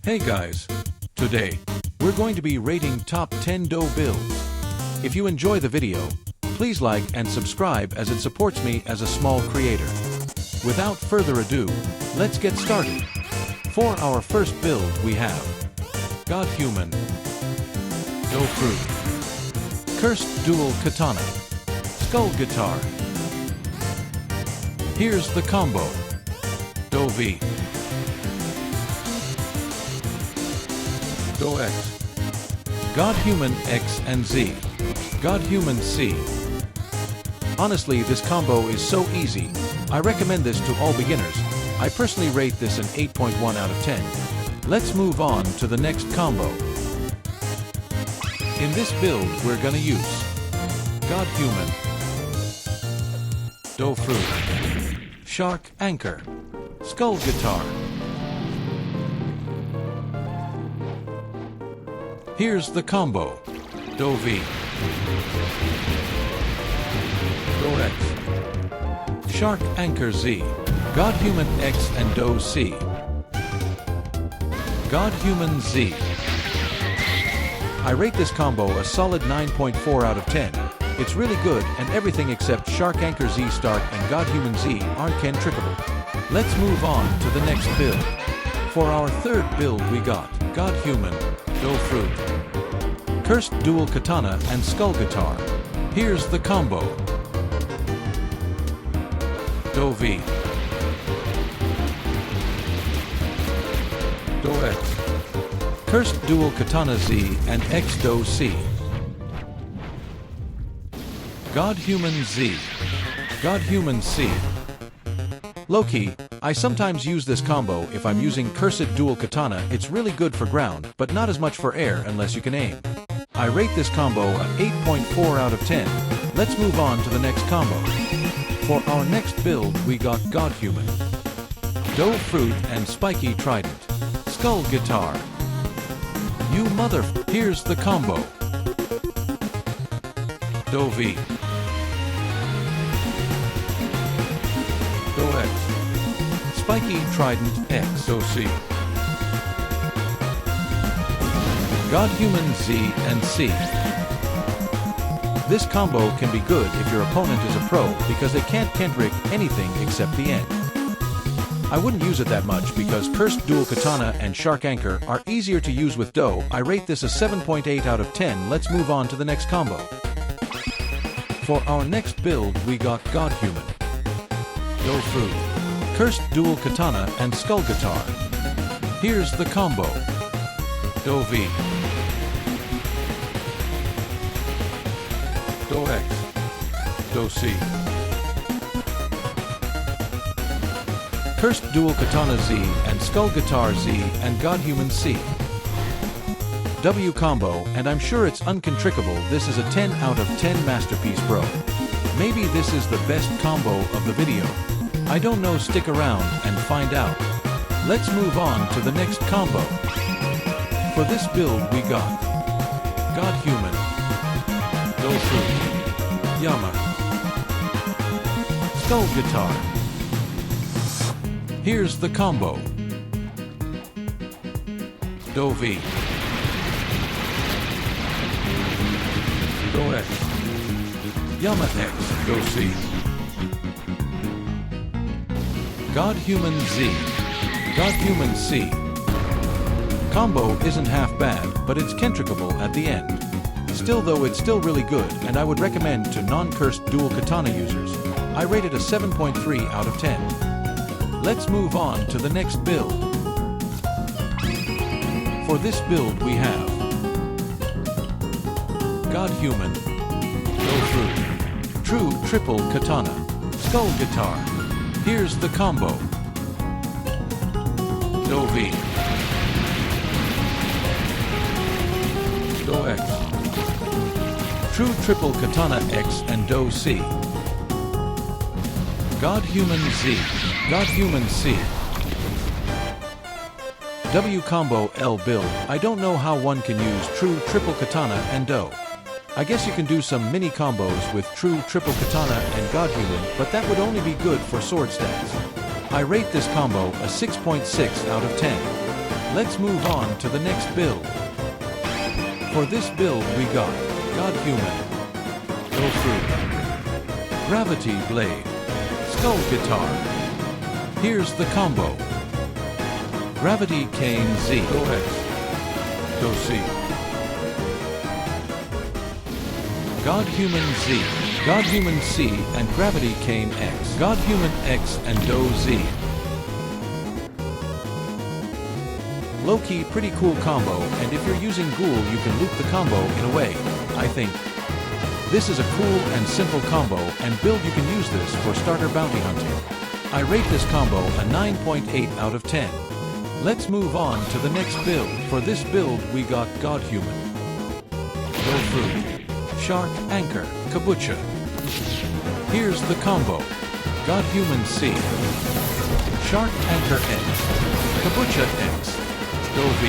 Hey guys! Today, we're going to be rating top 10 dough builds. If you enjoy the video, please like and subscribe as it supports me as a small creator. Without further ado, let's get started. For our first build we have God Human, Dough Fruit, Cursed Dual Katana, Skull Guitar. Here's the combo. Dough V, Dough X, God Human X and Z, God Human C. Honestly, this combo is so easy. I recommend this to all beginners. I personally rate this an 8.1 out of 10. Let's move on to the next combo. In this build, we're gonna use God Human, Dough Fruit, Shark Anchor, Skull Guitar. Here's the combo. Dough V, Dough X, Shark Anchor Z, God Human X and Dough C, God Human Z. I rate this combo a solid 9.4 out of 10. It's really good, and everything except Shark Anchor Z Start and God Human Z aren't cantrickable. Let's move on to the next build. For our third build we got God Human, Dough Fruit, Cursed Dual Katana and Skull Guitar. Here's the combo. Dough V, Dough X, Cursed Dual Katana Z and X Dough C, God Human Z, God Human C. Low-key, I sometimes use this combo if I'm using Cursed Dual Katana. It's really good for ground, but not as much for air unless you can aim. I rate this combo a 8.4 out of 10. Let's move on to the next combo. For our next build we got God Human, Dough Fruit and Spiky Trident, Skull Guitar. You mother... Here's the combo. Dough V, Dough X, Spiky Trident X Dough C, God Human Z and C. This combo can be good if your opponent is a pro because they can't cantrick anything except the end. I wouldn't use it that much because Cursed Dual Katana and Shark Anchor are easier to use with Dough. I rate this a 7.8 out of 10. Let's move on to the next combo. For our next build we got God Human, Dough Fruit, Cursed Dual Katana and Skull Guitar. Here's the combo. Dough V, Dough X, Dough C, Cursed Dual Katana Z and Skull Guitar Z and God Human C. W combo, and I'm sure it's uncontrickable. This is a 10 out of 10 masterpiece, bro. Maybe this is the best combo of the video. I don't know, stick around and find out. Let's move on to the next combo. For this build we got God Human, Dough Fruit, Yama, Skull Guitar. Here's the combo. Dough V, Dough X, Yama X Dough C, God Human Z, God Human C. Combo isn't half bad, but it's cantrickable at the end. Still though, it's still really good, and I would recommend to non-cursed dual katana users. I rate it a 7.3 out of 10. Let's move on to the next build. For this build we have God Human, Dough Fruit, True Triple Katana, Skull Guitar. Here's the combo. Dough V, Dough X, True Triple Katana X and Dough C, God Human Z, God Human C. W combo L build. I don't know how one can use True Triple Katana and Dough. I guess you can do some mini combos with True Triple Katana and God Human, but that would only be good for sword stats. I rate this combo a 6.6 out of 10. Let's move on to the next build. For this build we got God Human, Go Fruit, Gravity Blade, Skull Guitar. Here's the combo. Gravity Cane Z, Go X, Go C. God Human Z, God Human C and Gravity Cane X, God Human X and Do Z. Low-key pretty cool combo, and if you're using Ghoul you can loop the combo in a way, I think. This is a cool and simple combo, and build you can use this for starter bounty hunting. I rate this combo a 9.8 out of 10. Let's move on to the next build. For this build we got God Human, Go Fruit, Shark Anchor, Kabucha. Here's the combo. God Human C, Shark Anchor X, Kabucha X, Go V,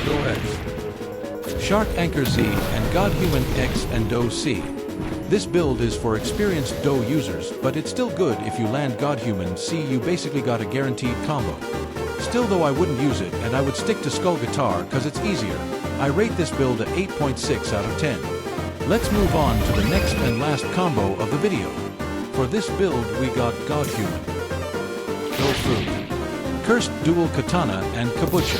Go X, Shark Anchor Z and God Human X and Do C. This build is for experienced Do users, but it's still good if you land God Human C. You basically got a guaranteed combo. Still though I wouldn't use it, and I would stick to Skull Guitar cause it's easier. I rate this build a 8.6 out of 10. Let's move on to the next and last combo of the video. For this build we got God Human, Go Fruit, Cursed Dual Katana and Kabucha.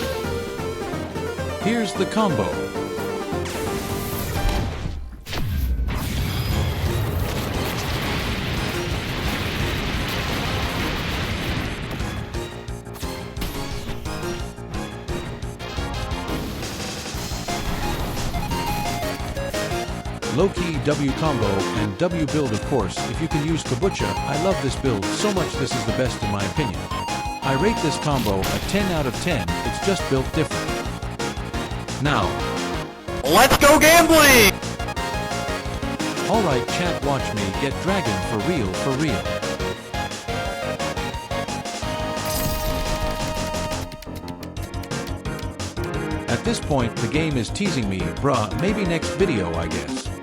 Here's the combo. Low-key W combo and W build of course. If you can use Kabucha, I love this build so much. This is the best in my opinion. I rate this combo a 10 out of 10. It's just built different. Now, let's go gambling! Alright chat, watch me get dragon for real, for real. At this point the game is teasing me, bruh, maybe next video I guess.